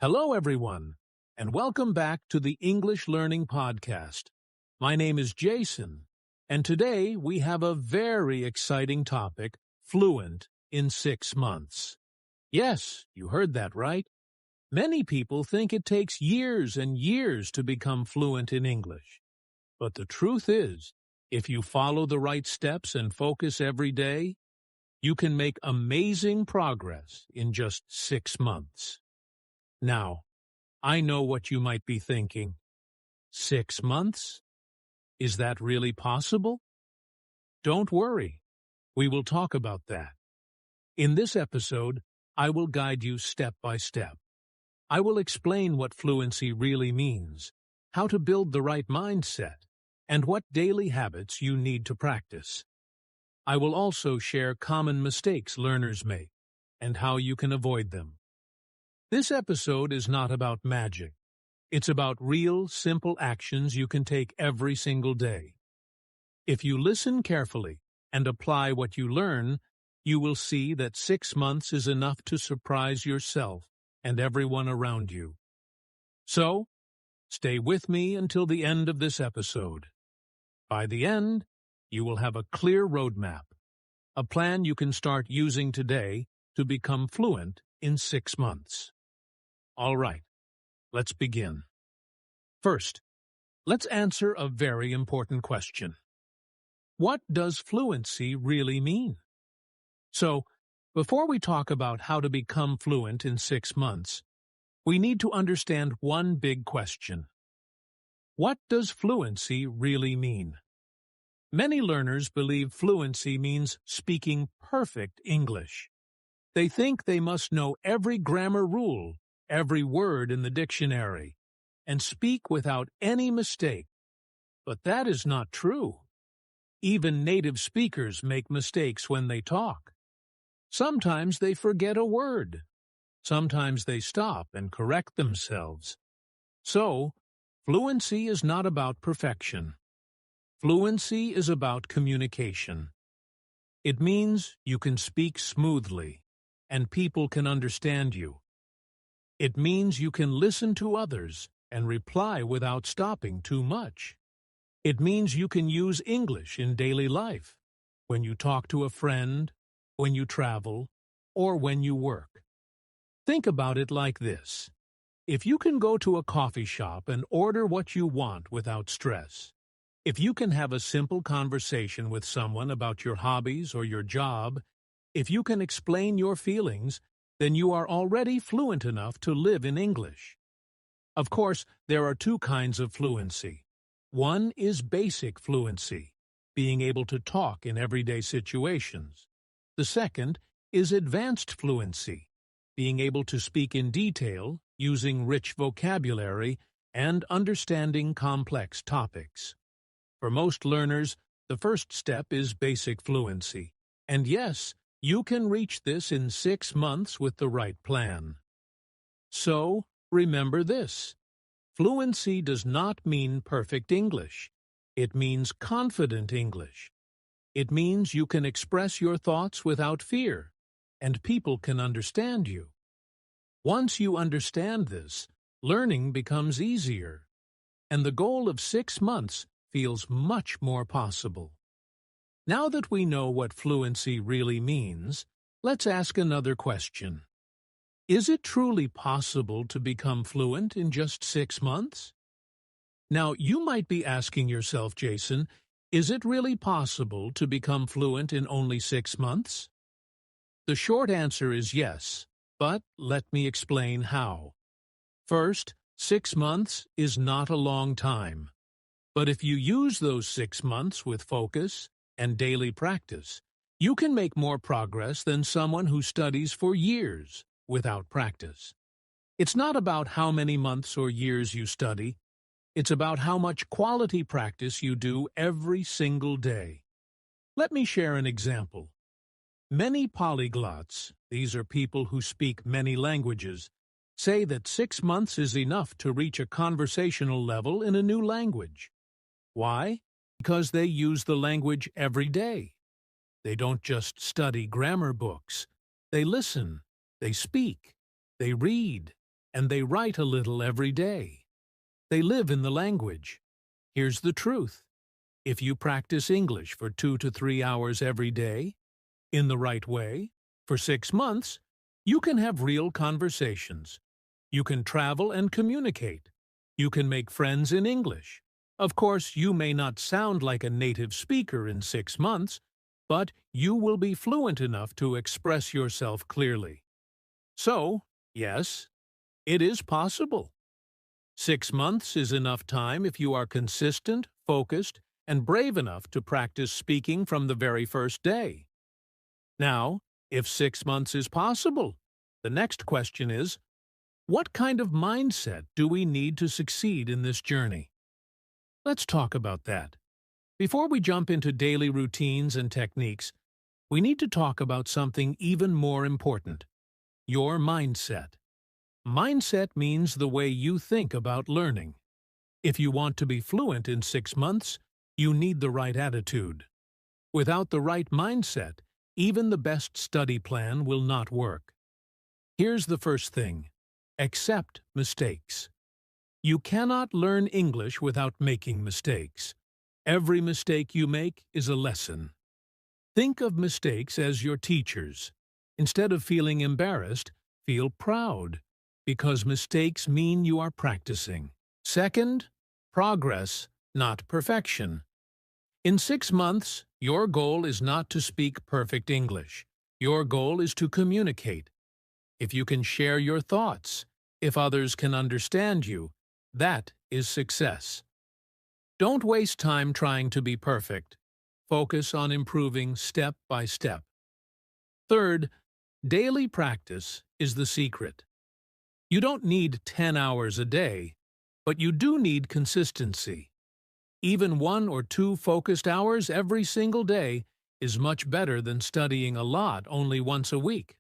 Hello, everyone, and welcome back to the English Learning Podcast. My name is Jason, and today we have a very exciting topic, Fluent in 6 months. Yes, you heard that right. Many people think it takes years and years to become fluent in English. But the truth is, if you follow the right steps and focus every day, you can make amazing progress in just 6 months. Now, I know what you might be thinking. 6 months? Is that really possible? Don't worry. We will talk about that. In this episode, I will guide you step by step. I will explain what fluency really means, how to build the right mindset, and what daily habits you need to practice. I will also share common mistakes learners make and how you can avoid them. This episode is not about magic. It's about real, simple actions you can take every single day. If you listen carefully and apply what you learn, you will see that 6 months is enough to surprise yourself and everyone around you. So, stay with me until the end of this episode. By the end, you will have a clear roadmap, a plan you can start using today to become fluent in 6 months. All right, let's begin. First, let's answer a very important question. What does fluency really mean? So, before we talk about how to become fluent in 6 months, we need to understand one big question. What does fluency really mean? Many learners believe fluency means speaking perfect English. They think they must know every grammar rule, every word in the dictionary, and speak without any mistake. But that is not true. Even native speakers make mistakes when they talk. Sometimes they forget a word. Sometimes they stop and correct themselves. So, fluency is not about perfection. Fluency is about communication. It means you can speak smoothly, and people can understand you. It means you can listen to others and reply without stopping too much. It means you can use English in daily life, when you talk to a friend, when you travel, or when you work. Think about it like this. If you can go to a coffee shop and order what you want without stress, if you can have a simple conversation with someone about your hobbies or your job, if you can explain your feelings, then you are already fluent enough to live in English. Of course, there are two kinds of fluency. One is basic fluency, being able to talk in everyday situations. The second is advanced fluency, being able to speak in detail, using rich vocabulary, and understanding complex topics. For most learners, the first step is basic fluency. And yes, you can reach this in 6 months with the right plan. So, remember this. Fluency does not mean perfect English. It means confident English. It means you can express your thoughts without fear, and people can understand you. Once you understand this, learning becomes easier, and the goal of 6 months feels much more possible. Now that we know what fluency really means, let's ask another question. Is it truly possible to become fluent in just 6 months? Now, you might be asking yourself, Jason, is it really possible to become fluent in only 6 months? The short answer is yes, but let me explain how. First, 6 months is not a long time. But if you use those 6 months with focus and daily practice, you can make more progress than someone who studies for years without practice. It's not about how many months or years you study. It's about how much quality practice you do every single day. Let me share an example. Many polyglots, these are people who speak many languages, say that 6 months is enough to reach a conversational level in a new language. Why? Because they use the language every day. They don't just study grammar books. They listen, they speak, they read, and they write a little every day. They live in the language. Here's the truth. If you practice English for 2 to 3 hours every day, in the right way, for 6 months, you can have real conversations. You can travel and communicate. You can make friends in English. Of course, you may not sound like a native speaker in 6 months, but you will be fluent enough to express yourself clearly. So, yes, it is possible. 6 months is enough time if you are consistent, focused, and brave enough to practice speaking from the very first day. Now, if 6 months is possible, the next question is, what kind of mindset do we need to succeed in this journey? Let's talk about that. Before we jump into daily routines and techniques, we need to talk about something even more important: your mindset. Mindset means the way you think about learning. If you want to be fluent in 6 months, you need the right attitude. Without the right mindset, even the best study plan will not work. Here's the first thing: accept mistakes. You cannot learn English without making mistakes. Every mistake you make is a lesson. Think of mistakes as your teachers. Instead of feeling embarrassed, feel proud, because mistakes mean you are practicing. Second, progress, not perfection. In 6 months, your goal is not to speak perfect English. Your goal is to communicate. If you can share your thoughts, if others can understand you, that is success. Don't waste time trying to be perfect. Focus on improving step by step. Third, daily practice is the secret. You don't need 10 hours a day, but you do need consistency. Even 1 or 2 focused hours every single day is much better than studying a lot only once a week.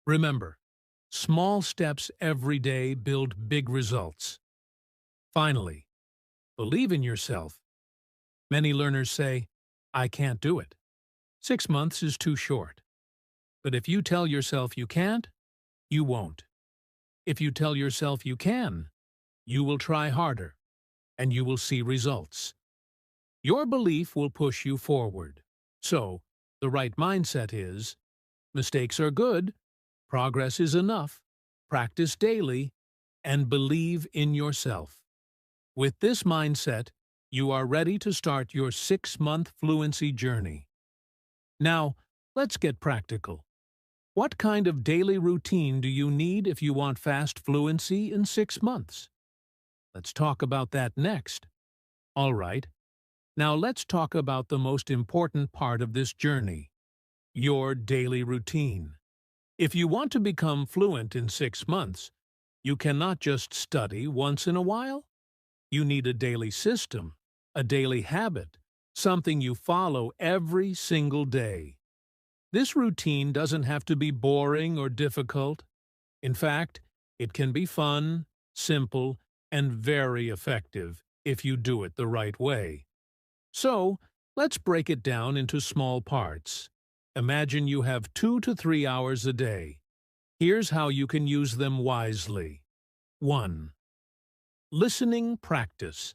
Remember, small steps every day build big results. Finally, believe in yourself. Many learners say, "I can't do it. 6 months is too short." But if you tell yourself you can't, you won't. If you tell yourself you can, you will try harder, and you will see results. Your belief will push you forward. So, the right mindset is, mistakes are good, progress is enough, practice daily, and believe in yourself. With this mindset, you are ready to start your 6-month fluency journey. Now, let's get practical. What kind of daily routine do you need if you want fast fluency in 6 months? Let's talk about that next. All right. Now let's talk about the most important part of this journey: your daily routine. If you want to become fluent in 6 months, you cannot just study once in a while. You need a daily system, a daily habit, something you follow every single day. This routine doesn't have to be boring or difficult. In fact, it can be fun, simple, and very effective if you do it the right way. So, let's break it down into small parts. Imagine you have 2 to 3 hours a day. Here's how you can use them wisely. 1. Listening practice.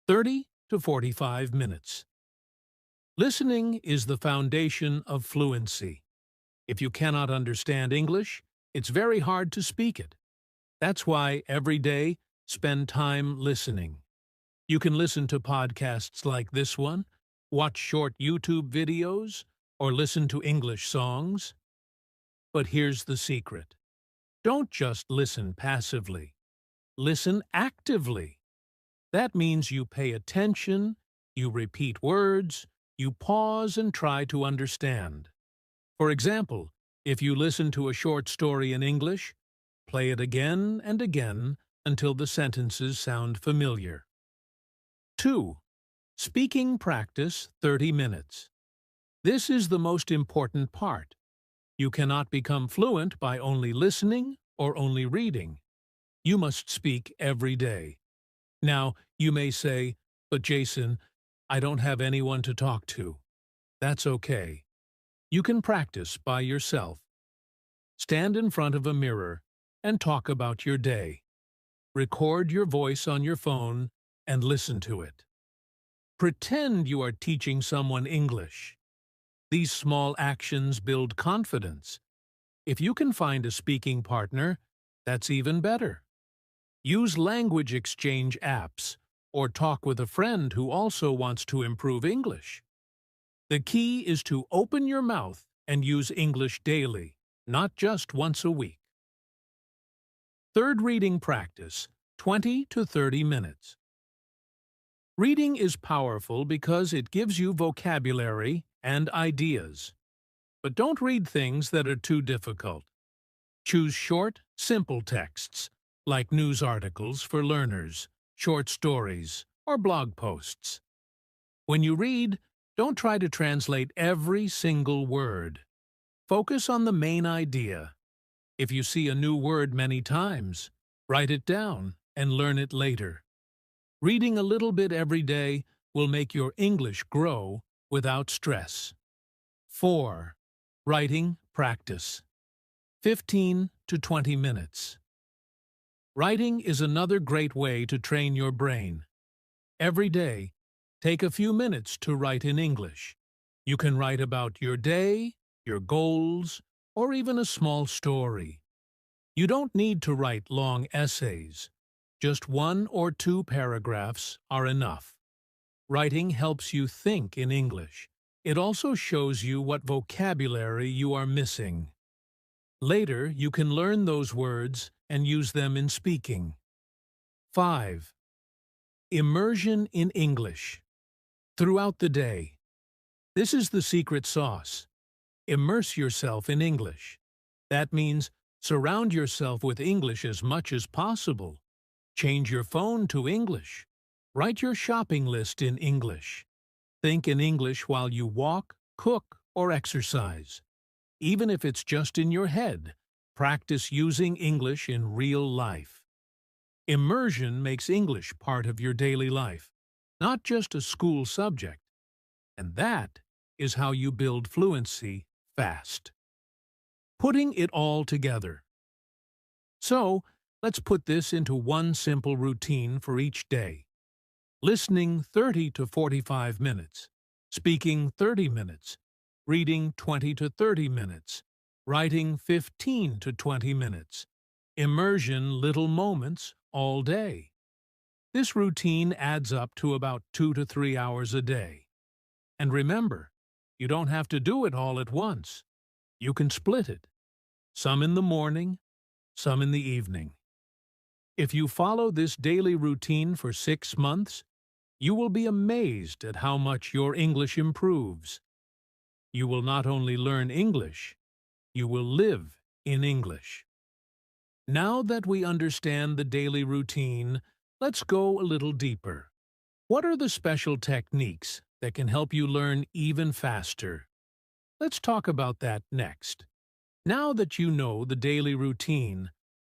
30 to 45 minutes. Listening is the foundation of fluency. If you cannot understand English, it's very hard to speak it. That's why every day, spend time listening. You can listen to podcasts like this one, watch short YouTube videos, or listen to English songs. But here's the secret. Don't just listen passively. Listen actively. That means you pay attention, you repeat words, you pause and try to understand. For example, if you listen to a short story in English, play it again and again until the sentences sound familiar. 2. Speaking practice 30 minutes. This is the most important part. You cannot become fluent by only listening or only reading. You must speak every day. Now, you may say, "But Jason, I don't have anyone to talk to." That's okay. You can practice by yourself. Stand in front of a mirror, and talk about your day. Record your voice on your phone and listen to it. Pretend you are teaching someone English. These small actions build confidence. If you can find a speaking partner, that's even better. Use language exchange apps or talk with a friend who also wants to improve English. The key is to open your mouth and use English daily, not just once a week. Third reading practice, 20 to 30 minutes. Reading is powerful because it gives you vocabulary and ideas. But don't read things that are too difficult. Choose short, simple texts, like news articles for learners, short stories, or blog posts. When you read, don't try to translate every single word. Focus on the main idea. If you see a new word many times, write it down and learn it later. Reading a little bit every day will make your English grow without stress. 4. Writing practice. 15 to 20 minutes. Writing is another great way to train your brain. Every day, take a few minutes to write in English. You can write about your day, your goals, or even a small story. You don't need to write long essays. Just 1 or 2 paragraphs are enough. Writing helps you think in English. It also shows you what vocabulary you are missing. Later, you can learn those words and use them in speaking. 5. Immersion in English. Throughout the day. This is the secret sauce. Immerse yourself in English. That means surround yourself with English as much as possible. Change your phone to English. Write your shopping list in English. Think in English while you walk, cook, or exercise. Even if it's just in your head, practice using English in real life. Immersion makes English part of your daily life, not just a school subject. And that is how you build fluency fast. Putting it all together. So, let's put this into one simple routine for each day. Listening 30 to 45 minutes, speaking 30 minutes, reading 20 to 30 minutes, writing 15 to 20 minutes, immersion little moments all day. This routine adds up to about 2 to 3 hours a day. And remember, you don't have to do it all at once. You can split it. Some in the morning, some in the evening. If you follow this daily routine for 6 months, you will be amazed at how much your English improves. You will not only learn English, you will live in English. Now that we understand the daily routine, let's go a little deeper. What are the special techniques that can help you learn even faster? Let's talk about that next. Now that you know the daily routine,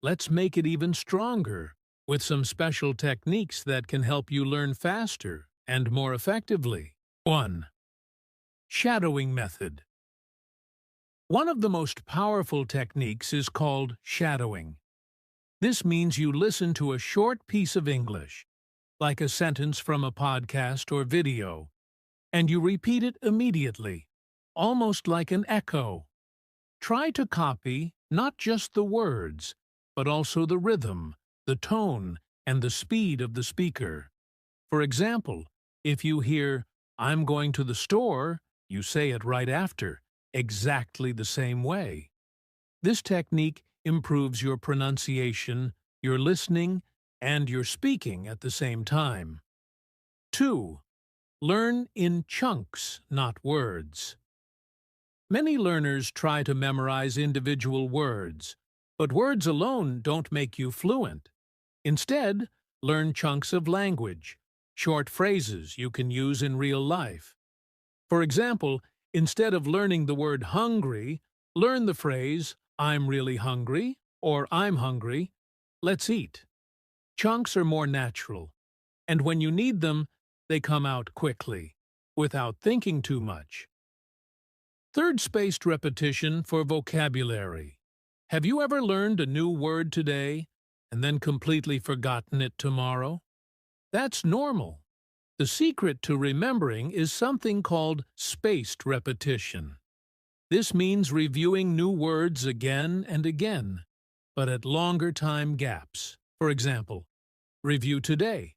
let's make it even stronger with some special techniques that can help you learn faster and more effectively. 1. Shadowing method. One of the most powerful techniques is called shadowing. This means you listen to a short piece of English, like a sentence from a podcast or video, and you repeat it immediately, almost like an echo. Try to copy not just the words, but also the rhythm, the tone, and the speed of the speaker. For example, if you hear, "I'm going to the store," you say it right after, exactly the same way. This technique improves your pronunciation, your listening, and your speaking at the same time. 2. Learn in chunks, not words. Many learners try to memorize individual words, but words alone don't make you fluent. Instead, learn chunks of language, short phrases you can use in real life. For example, instead of learning the word hungry, learn the phrase, "I'm really hungry," or "I'm hungry. Let's eat." Chunks are more natural, and when you need them, they come out quickly, without thinking too much. Third, spaced repetition for vocabulary. Have you ever learned a new word today and then completely forgotten it tomorrow? That's normal. The secret to remembering is something called spaced repetition. This means reviewing new words again and again, but at longer time gaps. For example, review today,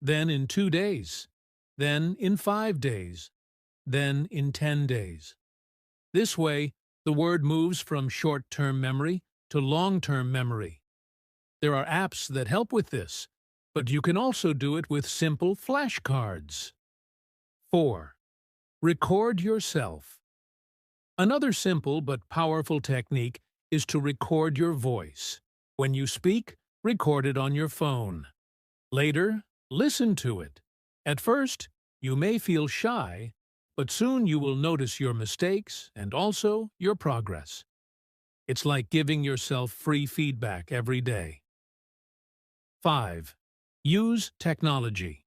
then in 2 days, then in 5 days, then in 10 days. This way, the word moves from short-term memory to long-term memory. There are apps that help with this, but you can also do it with simple flashcards. 4. Record yourself. Another simple but powerful technique is to record your voice. When you speak, record it on your phone. Later, listen to it. At first, you may feel shy, but soon you will notice your mistakes and also your progress. It's like giving yourself free feedback every day. 5. Use technology.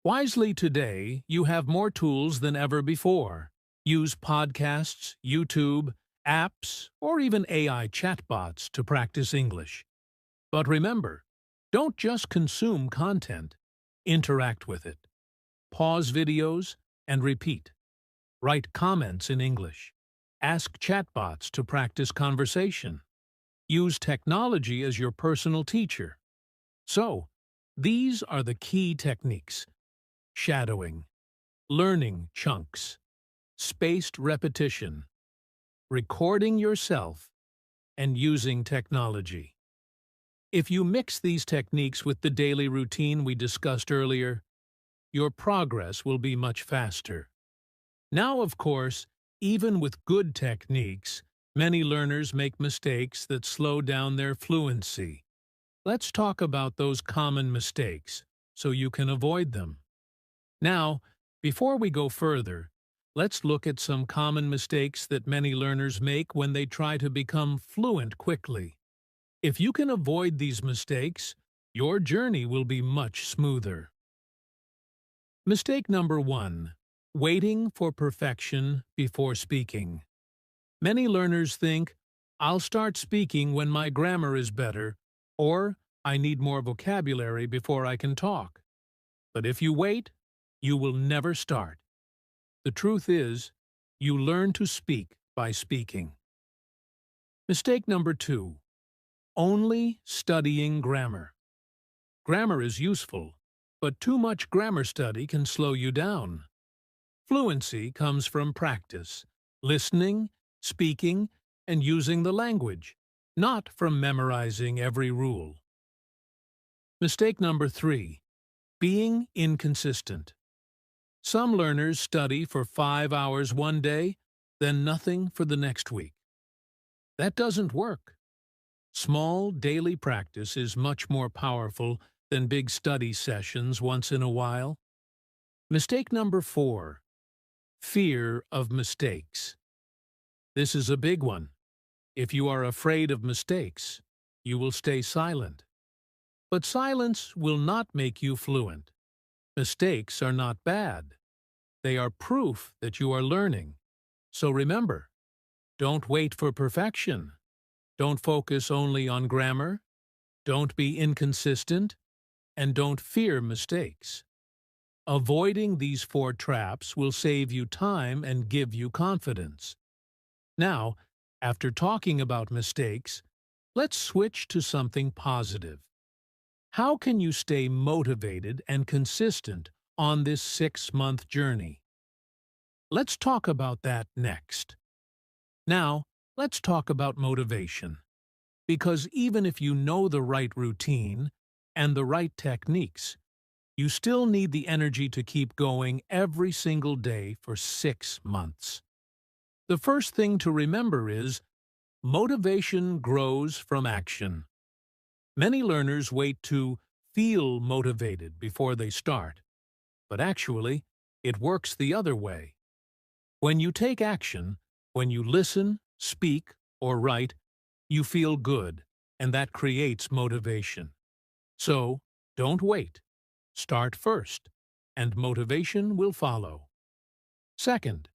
Wisely today, you have more tools than ever before. Use podcasts, YouTube, apps, or even AI chatbots to practice English. But remember, don't just consume content, interact with it. Pause videos and repeat. Write comments in English. Ask chatbots to practice conversation. Use technology as your personal teacher. So, these are the key techniques: shadowing, learning chunks, spaced repetition, recording yourself, and using technology. If you mix these techniques with the daily routine we discussed earlier, your progress will be much faster. Now, of course, even with good techniques, many learners make mistakes that slow down their fluency. Let's talk about those common mistakes so you can avoid them. Now, before we go further, let's look at some common mistakes that many learners make when they try to become fluent quickly. If you can avoid these mistakes, your journey will be much smoother. Mistake number 1. Waiting for perfection before speaking. Many learners think, I'll start speaking when my grammar is better, or I need more vocabulary before I can talk. But if you wait, you will never start. The truth is, you learn to speak by speaking. Mistake number 2. Only studying grammar. Grammar is useful, but too much grammar study can slow you down. Fluency comes from practice, listening, speaking, and using the language, not from memorizing every rule. Mistake number 3. Being inconsistent. Some learners study for 5 hours one day, then nothing for the next week. That doesn't work. Small daily practice is much more powerful than big study sessions once in a while. Mistake number 4. Fear of mistakes. This is a big one. If you are afraid of mistakes, you will stay silent. But silence will not make you fluent. Mistakes are not bad. They are proof that you are learning. So remember, don't wait for perfection. Don't focus only on grammar. Don't be inconsistent. And don't fear mistakes. Avoiding these 4 traps will save you time and give you confidence. Now, after talking about mistakes, let's switch to something positive. How can you stay motivated and consistent on this 6-month journey? Let's talk about that next. Now, let's talk about motivation. Because even if you know the right routine and the right techniques, you still need the energy to keep going every single day for 6 months. The first thing to remember is, motivation grows from action. Many learners wait to feel motivated before they start, but actually, it works the other way. When you take action, when you listen, speak, or write, you feel good, and that creates motivation. So, don't wait. Start first, and motivation will follow. Second,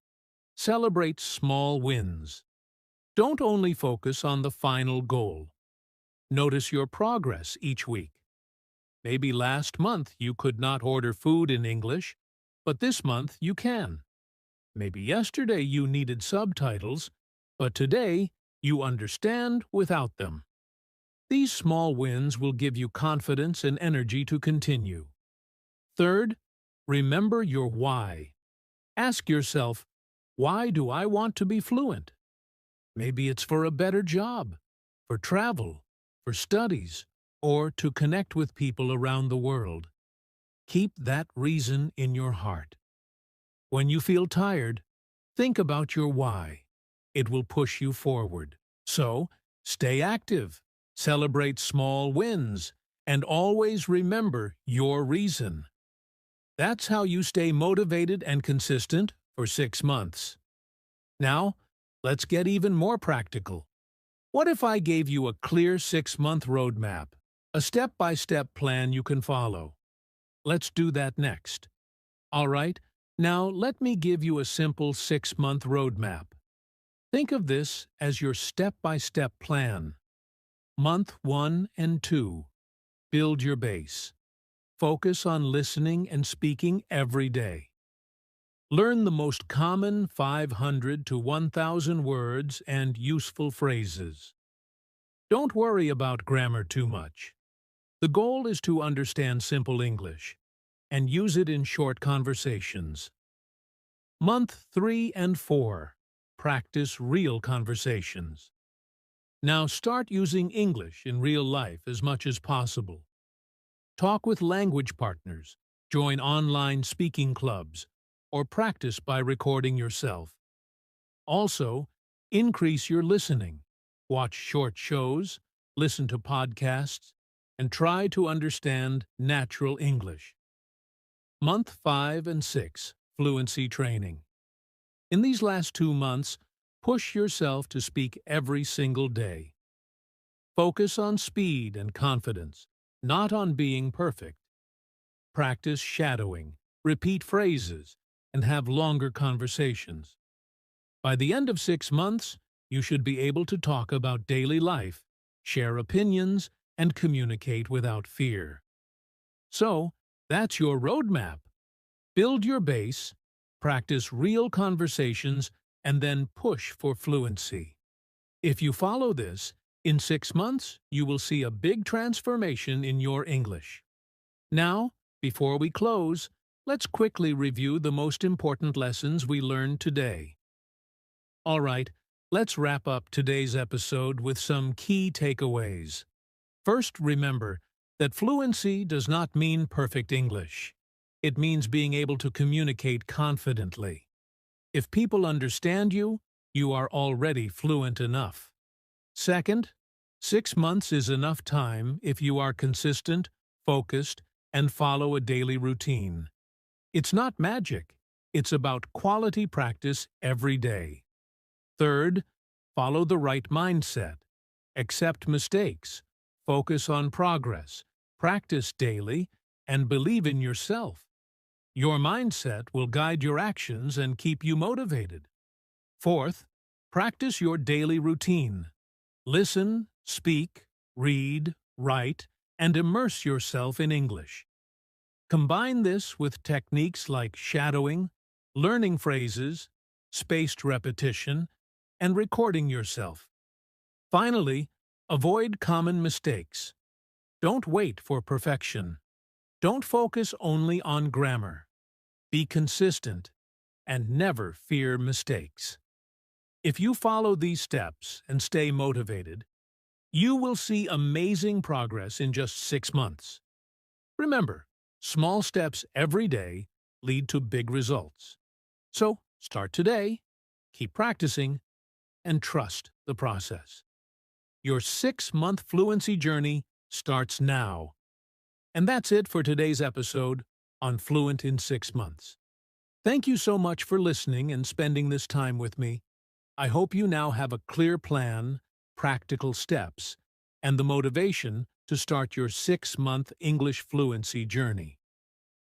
celebrate small wins. Don't only focus on the final goal. Notice your progress each week. Maybe last month you could not order food in English, but this month you can. Maybe yesterday you needed subtitles, but today you understand without them. These small wins will give you confidence and energy to continue. Third, remember your why. Ask yourself, why do I want to be fluent? Maybe it's for a better job, for travel, for studies, or to connect with people around the world. Keep that reason in your heart. When you feel tired, think about your why. It will push you forward. So, stay active, celebrate small wins, and always remember your reason. That's how you stay motivated and consistent for 6 months. Now, let's get even more practical. What if I gave you a clear 6-month roadmap, a step-by-step plan you can follow? Let's do that next. All right, now let me give you a simple 6-month roadmap. Think of this as your step-by-step plan. Month 1 and 2. Build your base. Focus on listening and speaking every day. Learn the most common 500 to 1,000 words and useful phrases. Don't worry about grammar too much. The goal is to understand simple English and use it in short conversations. Month 3 and 4. Practice real conversations. Now start using English in real life as much as possible. Talk with language partners, join online speaking clubs, or practice by recording yourself. Also, increase your listening. Watch short shows, listen to podcasts, and try to understand natural English. Month 5 and 6. Fluency training. In these last 2 months, push yourself to speak every single day. Focus on speed and confidence, not on being perfect. Practice shadowing, repeat phrases, and have longer conversations. By the end of 6 months, you should be able to talk about daily life, share opinions, and communicate without fear. So, that's your roadmap. Build your base, practice real conversations, and then push for fluency. If you follow this, in 6 months, you will see a big transformation in your English. Now, before we close, let's quickly review the most important lessons we learned today. All right, let's wrap up today's episode with some key takeaways. First, remember that fluency does not mean perfect English. It means being able to communicate confidently. If people understand you, you are already fluent enough. Second, 6 months is enough time if you are consistent, focused, and follow a daily routine. It's not magic. It's about quality practice every day. Third, follow the right mindset. Accept mistakes. Focus on progress. Practice daily, and believe in yourself. Your mindset will guide your actions and keep you motivated. Fourth, practice your daily routine. Listen, speak, read, write, and immerse yourself in English. Combine this with techniques like shadowing, learning phrases, spaced repetition, and recording yourself. Finally, avoid common mistakes. Don't wait for perfection. Don't focus only on grammar. Be consistent and never fear mistakes. If you follow these steps and stay motivated, you will see amazing progress in just 6 months. Remember, small steps every day lead to big results. So, start today, keep practicing, and trust the process. Your 6-month fluency journey starts now. And that's it for today's episode on Fluent in 6 months. Thank you so much for listening and spending this time with me. I hope you now have a clear plan, practical steps, and the motivation to start your 6-month English fluency journey.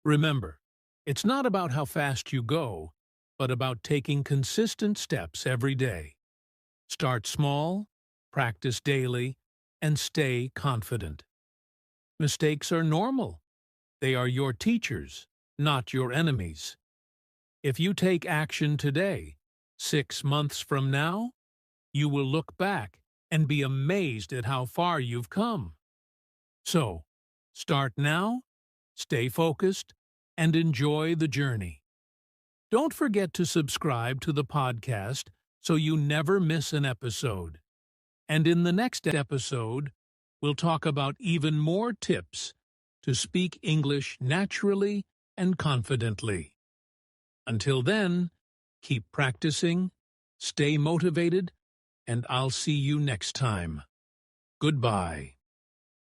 Remember, it's not about how fast you go, but about taking consistent steps every day. Start small, practice daily, and stay confident. Mistakes are normal. They are your teachers, not your enemies. If you take action today, 6 months from now, you will look back and be amazed at how far you've come. So, start now, stay focused, and enjoy the journey. Don't forget to subscribe to the podcast so you never miss an episode. And in the next episode, we'll talk about even more tips to speak English naturally and confidently. Until then, keep practicing, stay motivated, and I'll see you next time. Goodbye.